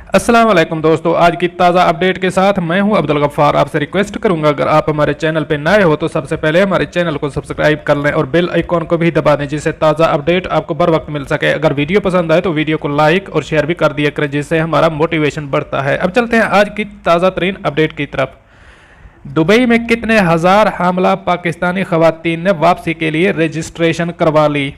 अस्सलाम वालेकुम दोस्तों, आज की ताज़ा अपडेट के साथ मैं हूं अब्दुल गफ्फार। आपसे रिक्वेस्ट करूंगा अगर आप हमारे चैनल पे नए हो तो सबसे पहले हमारे चैनल को सब्सक्राइब कर लें और बेल आइकॉन को भी दबा दें जिससे ताज़ा अपडेट आपको बर वक्त मिल सके। अगर वीडियो पसंद आए तो वीडियो को लाइक और शेयर भी कर दिया करें जिससे हमारा मोटिवेशन बढ़ता है। अब चलते हैं आज की ताज़ा तरीन अपडेट की तरफ। दुबई में कितने हजार हामला पाकिस्तानी खवातीन ने वापसी के लिए रजिस्ट्रेशन करवा ली।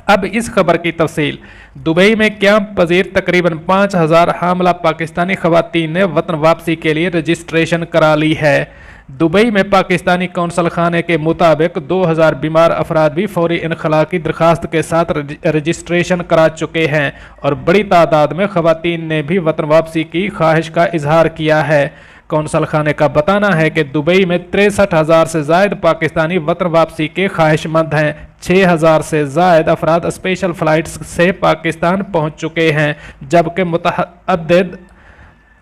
अब इस खबर की तफसील। दुबई में कैंप पजीर तकरीबन 5000 हामला पाकिस्तानी खवातीन ने वतन वापसी के लिए रजिस्ट्रेशन करा ली है। दुबई में पाकिस्तानी कौंसल खाने के मुताबिक 2000 बीमार अफराद भी फौरी इनखला की दरखास्त के साथ रजिस्ट्रेशन करा चुके हैं और बड़ी तादाद में खवातीन ने भी वतन वापसी की ख्वाहिश का इजहार किया है। कौंसल खाने का बताना है कि दुबई में 63,000 से जायद पाकिस्तानी वतन वापसी के ख्वाहिशमंद हैं। 6,000 से जायद अफराद स्पेशल फ़्लाइट्स से पाकिस्तान पहुंच चुके हैं, जबकि मुतअद्दिद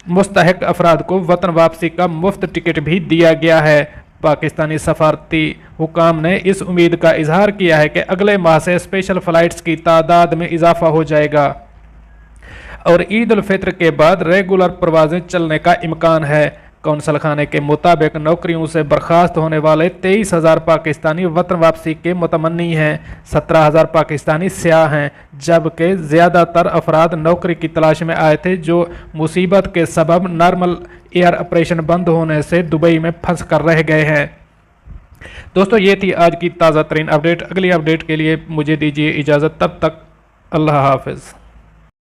मुस्तहिक अफराद को वतन वापसी का मुफ्त टिकट भी दिया गया है। पाकिस्तानी सफारती हुकाम ने इस उम्मीद का इजहार किया है कि अगले माह से स्पेशल फ़्लाइट्स की तादाद में इजाफा हो जाएगा और ईद उल फित्र के बाद रेगुलर परवाजें चलने का इम्कान है। कौंसल खाने के मुताबिक नौकरियों से बर्खास्त होने वाले 23,000 पाकिस्तानी वतन वापसी के मुतमन्नी हैं। 17,000 पाकिस्तानी स्याह हैं, जबकि ज़्यादातर अफराद नौकरी की तलाश में आए थे जो मुसीबत के सबब नॉर्मल एयर ऑपरेशन बंद होने से दुबई में फंस कर रह गए हैं। दोस्तों, ये थी आज की ताज़ा तरीन अपडेट। अगली अपडेट के लिए मुझे दीजिए इजाज़त, तब तक अल्लाह हाफिज़।